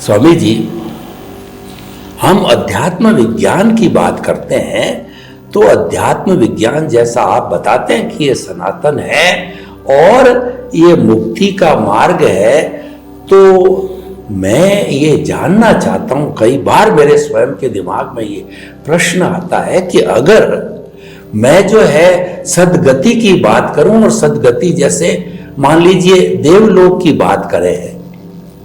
स्वामी जी, हम अध्यात्म विज्ञान की बात करते हैं तो अध्यात्म विज्ञान जैसा आप बताते हैं कि ये सनातन है और ये मुक्ति का मार्ग है, तो मैं ये जानना चाहता हूं, कई बार मेरे स्वयं के दिमाग में ये प्रश्न आता है कि अगर मैं जो है सदगति की बात करूं और सदगति जैसे मान लीजिए देवलोक की बात करें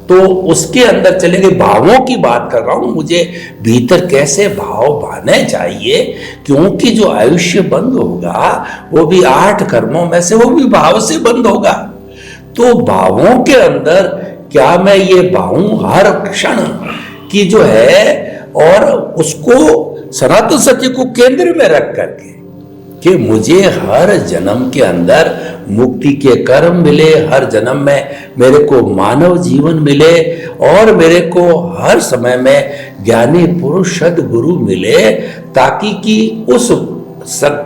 तो उसके अंदर चले गए, भावों की बात कर रहा हूं, मुझे भीतर कैसे भाव भाने चाहिए, क्योंकि जो आयुष्य बंद होगा वो भी 8 कर्मों में से वो भी भाव से बंद होगा। तो भावों के अंदर क्या मैं ये भावूं हर क्षण की जो है और उसको सनातन सत्य को केंद्र में रख करके कि मुझे हर जन्म के अंदर मुक्ति के कर्म मिले, हर जन्म में मेरे को मानव जीवन मिले और मेरे को हर समय में ज्ञानी पुरुष सद्गुरु मिले, ताकि कि उस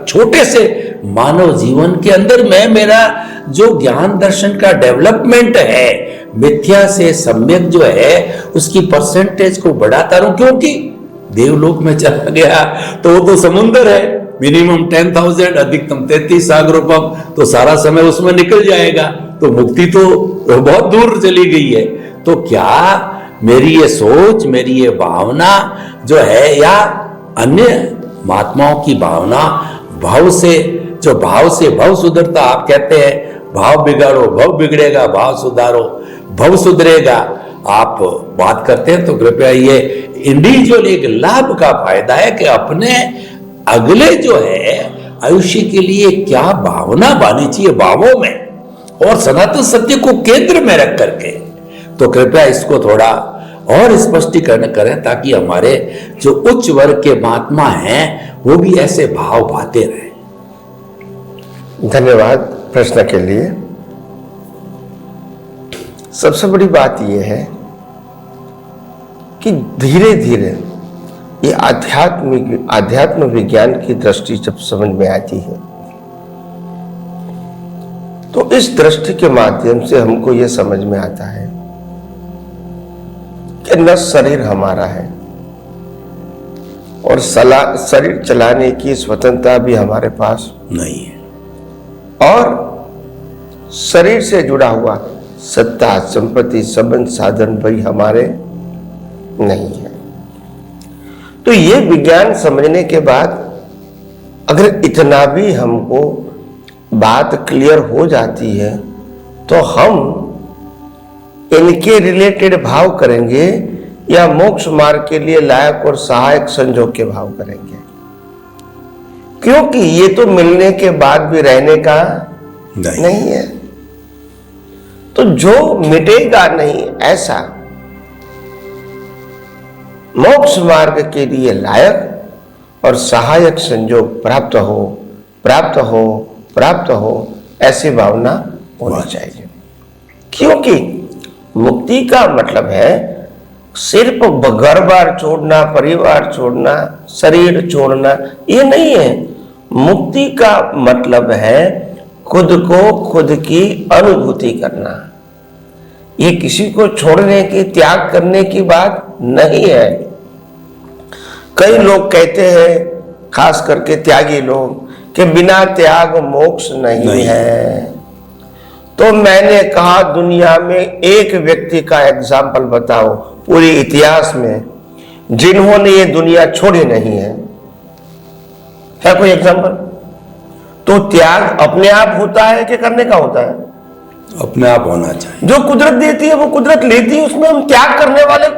छोटे से मानव जीवन के अंदर मैं मेरा जो ज्ञान दर्शन का डेवलपमेंट है, मिथ्या से सम्यक जो है उसकी परसेंटेज को बढ़ाता रहूं। क्योंकि देवलोक में चला गया तो वो तो समुंदर है, मिनिमम 10,000, अधिकतम 33 सागरोपम, तो सारा समय उसमें निकल जाएगा, तो मुक्ति तो बहुत दूर चली गई है। तो क्या मेरी ये सोच, मेरी ये भावना जो है, या अन्य महात्माओं की भावना, भाव से जो भाव से भव सुधरता, आप कहते हैं भाव बिगाड़ो भव बिगड़ेगा, भाव सुधारो भव सुधरेगा, आप बात करते हैं तो कृपया ये इंडिविजुअल एक लाभ का फायदा है कि अपने अगले जो है आयुष्य के लिए क्या भावना बानी चाहिए भावों में और सनातन सत्य को केंद्र में रख करके, तो कृपया इसको थोड़ा और स्पष्टीकरण करें ताकि हमारे जो उच्च वर्ग के महात्मा हैं वो भी ऐसे भाव भाते रहें। धन्यवाद प्रश्न के लिए। सबसे बड़ी बात यह है कि धीरे धीरे ये आध्यात्म विज्ञान की दृष्टि जब समझ में आती है तो इस दृष्टि के माध्यम से हमको ये समझ में आता है कि न शरीर हमारा है और शरीर चलाने की स्वतंत्रता भी हमारे पास नहीं है और शरीर से जुड़ा हुआ सत्ता, संपत्ति, संबंध, साधन भी हमारे नहीं है। तो ये विज्ञान समझने के बाद अगर इतना भी हमको बात क्लियर हो जाती है तो हम इनके रिलेटेड भाव करेंगे या मोक्ष मार्ग के लिए लायक और सहायक संजोग के भाव करेंगे, क्योंकि ये तो मिलने के बाद भी रहने का नहीं है। तो जो मिटेगा नहीं ऐसा मोक्ष मार्ग के लिए लायक और सहायक संयोग प्राप्त हो ऐसी भावना होनी चाहिए। क्योंकि मुक्ति का मतलब है सिर्फ घर बार छोड़ना, परिवार छोड़ना, शरीर छोड़ना, ये नहीं है। मुक्ति का मतलब है खुद को खुद की अनुभूति करना। ये किसी को छोड़ने की, त्याग करने की बात नहीं है। कई लोग कहते हैं, खास करके त्यागी लोग, कि बिना त्याग मोक्ष नहीं है। तो मैंने कहा दुनिया में एक व्यक्ति का एग्जाम्पल बताओ पूरे इतिहास में जिन्होंने ये दुनिया छोड़ी नहीं है कोई एग्जाम्पल? तो त्याग अपने आप होता है कि करने का होता है? अपने आप होना चाहिए। जो कुदरत देती है वो कुदरत लेती है, उसमें हम त्याग करने वाले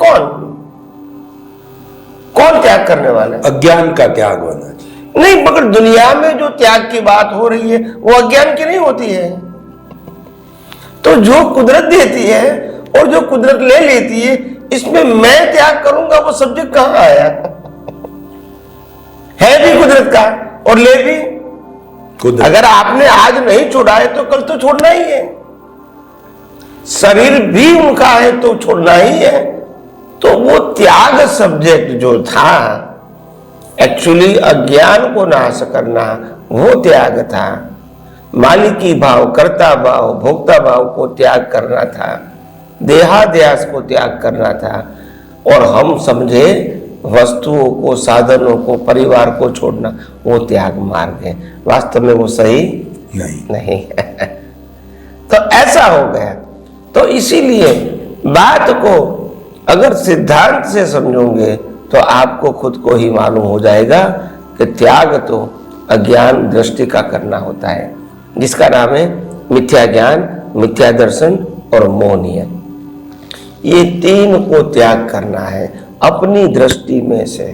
कौन त्याग करने वाले? अज्ञान का त्याग होना चाहिए। नहीं, मगर दुनिया में जो त्याग की बात हो रही है वो अज्ञान की नहीं होती है। तो जो कुदरत देती है और जो कुदरत ले लेती है, इसमें मैं त्याग करूंगा वो सब्जेक्ट कहां आया? है भी कुदरत का और ले भी कुदरत। अगर आपने आज नहीं छोड़ा है तो कल तो छोड़ना ही है। शरीर भी उनका है तो छोड़ना ही है। तो वो त्याग सब्जेक्ट जो था, एक्चुअली अज्ञान को नाश करना वो त्याग था। मालिकी भाव, कर्ता भाव, भोक्ता भाव को त्याग करना था, देहाध्यास को त्याग करना था। और हम समझे वस्तुओं को, साधनों को, परिवार को छोड़ना वो त्याग मार्ग है। वास्तव में वो सही नहीं है। तो ऐसा हो गया। तो इसीलिए बात को अगर सिद्धांत से समझोगे तो आपको खुद को ही मालूम हो जाएगा कि त्याग तो अज्ञान दृष्टि का करना होता है, जिसका नाम है मिथ्या ज्ञान, मिथ्या दर्शन और मोह नियम। ये तीन को त्याग करना है अपनी दृष्टि में से,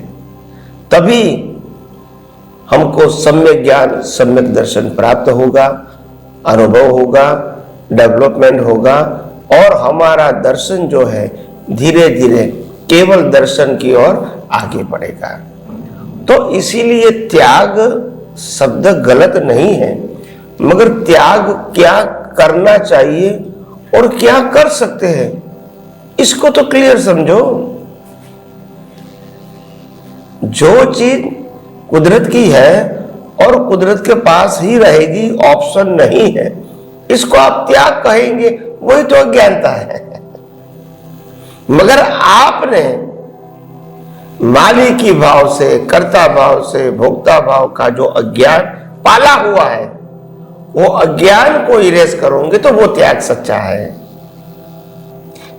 तभी हमको सम्यक ज्ञान, सम्यक दर्शन प्राप्त होगा, अनुभव होगा, डेवलपमेंट होगा और हमारा दर्शन जो है धीरे धीरे केवल दर्शन की ओर आगे बढ़ेगा। तो इसीलिए त्याग शब्द गलत नहीं है, मगर त्याग क्या करना चाहिए और क्या कर सकते हैं इसको तो क्लियर समझो। जो चीज कुदरत की है और कुदरत के पास ही रहेगी, ऑप्शन नहीं है, इसको आप त्याग कहेंगे, वही तो अज्ञानता है। मगर आपने मालिकी भाव से, कर्ता भाव से, भोक्ता भाव का जो अज्ञान पाला हुआ है, वो अज्ञान को इरेज करोगे तो वो त्याग सच्चा है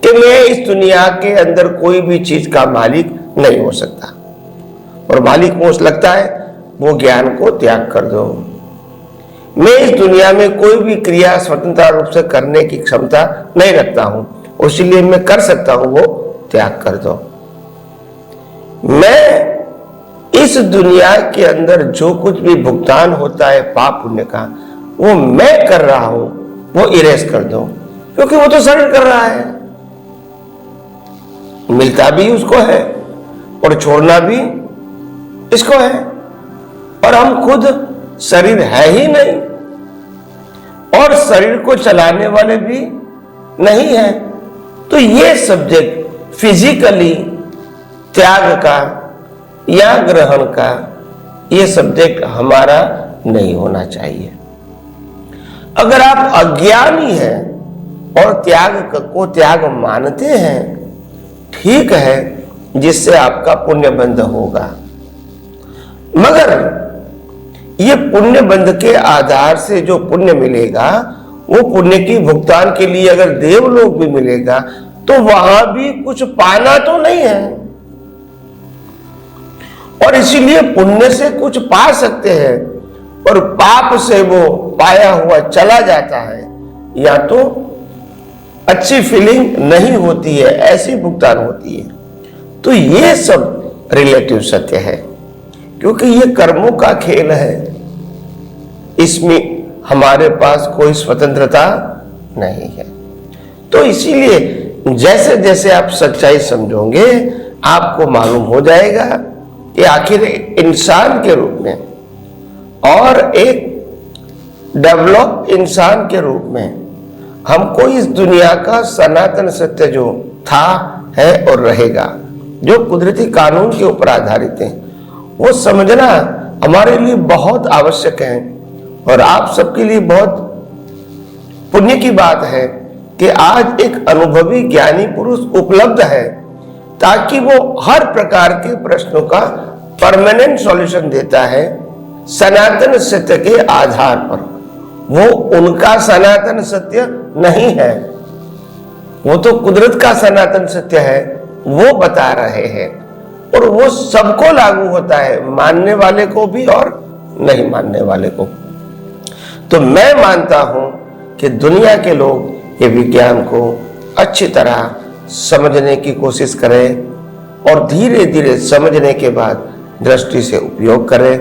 कि मैं इस दुनिया के अंदर कोई भी चीज का मालिक नहीं हो सकता, और मालिक मुझे लगता है वो ज्ञान को त्याग कर दो। मैं इस दुनिया में कोई भी क्रिया स्वतंत्र रूप से करने की क्षमता नहीं रखता हूं, इसलिए मैं कर सकता हूं, वो त्याग कर दो। मैं इस दुनिया के अंदर जो कुछ भी भुगतान होता है पाप पुण्य का, वो मैं कर रहा हूं, वो इरेज कर दो, क्योंकि वो तो शरीर कर रहा है, मिलता भी उसको है और छोड़ना भी इसको है, और हम खुद शरीर है ही नहीं और शरीर को चलाने वाले भी नहीं है। तो ये सब्जेक्ट फिजिकली त्याग का या ग्रहण का, ये सब्जेक्ट हमारा नहीं होना चाहिए। अगर आप अज्ञानी हैं और त्याग को त्याग मानते हैं, ठीक है, जिससे आपका पुण्य बंध होगा, मगर ये पुण्य बंध के आधार से जो पुण्य मिलेगा, वो पुण्य की भुगतान के लिए अगर देवलोक भी मिलेगा तो वहां भी कुछ पाना तो नहीं है, और इसीलिए पुण्य से कुछ पा सकते हैं और पाप से वो पाया हुआ चला जाता है, या तो अच्छी फीलिंग नहीं होती है, ऐसी भुगतान होती है। तो ये सब रिलेटिव सत्य है, क्योंकि ये कर्मों का खेल है, इसमें हमारे पास कोई स्वतंत्रता नहीं है। तो इसीलिए जैसे जैसे आप सच्चाई समझोगे, आपको मालूम हो जाएगा कि आखिर इंसान के रूप में और एक डेवलप इंसान के रूप में हमको इस दुनिया का सनातन सत्य जो था, है और रहेगा, जो कुदरती कानून के ऊपर आधारित है, वो समझना हमारे लिए बहुत आवश्यक है। और आप सबके लिए बहुत पुण्य की बात है कि आज एक अनुभवी ज्ञानी पुरुष उपलब्ध है, ताकि वो हर प्रकार के प्रश्नों का परमानेंट सॉल्यूशन देता है सनातन सत्य के आधार पर। वो उनका सनातन सत्य नहीं है, वो तो कुदरत का सनातन सत्य है, वो बता रहे हैं, और वो सबको लागू होता है, मानने वाले को भी और नहीं मानने वाले को। तो मैं मानता हूं कि दुनिया के लोग ये विज्ञान को अच्छी तरह समझने की कोशिश करें और धीरे धीरे समझने के बाद दृष्टि से उपयोग करें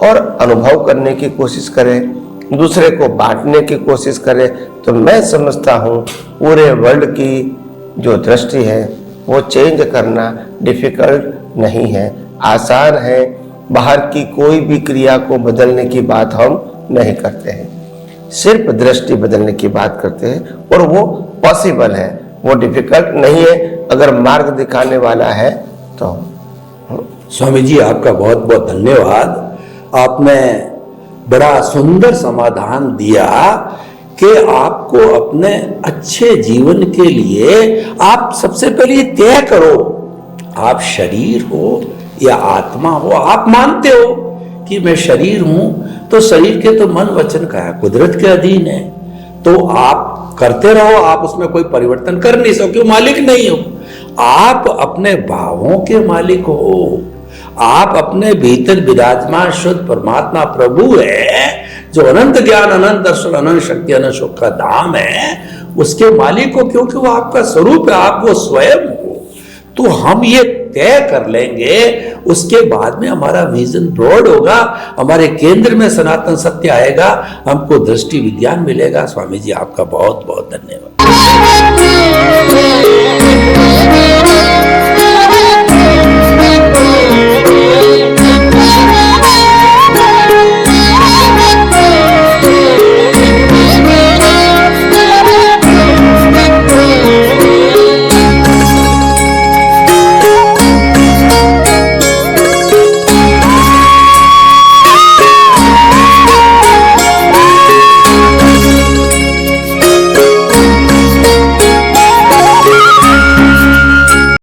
और अनुभव करने की कोशिश करें, दूसरे को बांटने की कोशिश करें। तो मैं समझता हूं पूरे वर्ल्ड की जो दृष्टि है वो चेंज करना डिफिकल्ट नहीं है, आसान है। बाहर की कोई भी क्रिया को बदलने की बात हम नहीं करते हैं, सिर्फ दृष्टि बदलने की बात करते हैं, और वो पॉसिबल है, वो डिफिकल्ट नहीं है अगर मार्ग दिखाने वाला है तो। स्वामी जी, आपका बहुत बहुत धन्यवाद। आपने बड़ा सुंदर समाधान दिया कि आपको अपने अच्छे जीवन के लिए आप सबसे पहले तय करो आप शरीर हो या आत्मा हो, आप मानते हो कि मैं शरीर हूं, तो शरीर के तो मन वचन का है, कुदरत के अधीन है, तो आप करते रहो, आप उसमें कोई परिवर्तन कर नहीं सको, मालिक नहीं हो। आप अपने भावों के मालिक हो, आप अपने भीतर विराजमान शुद्ध परमात्मा प्रभु है, जो अनंत ज्ञान, अनंत दर्शन, अनंत शक्ति, अनंत सुख का धाम है, उसके मालिक हो, क्योंकि वो आपका स्वरूप है, आप वो स्वयं हो। तो हम ये तय कर लेंगे, उसके बाद में हमारा विजन ब्रॉड होगा, हमारे केंद्र में सनातन सत्य आएगा, हमको दृष्टि विज्ञान मिलेगा। स्वामी जी आपका बहुत बहुत धन्यवाद।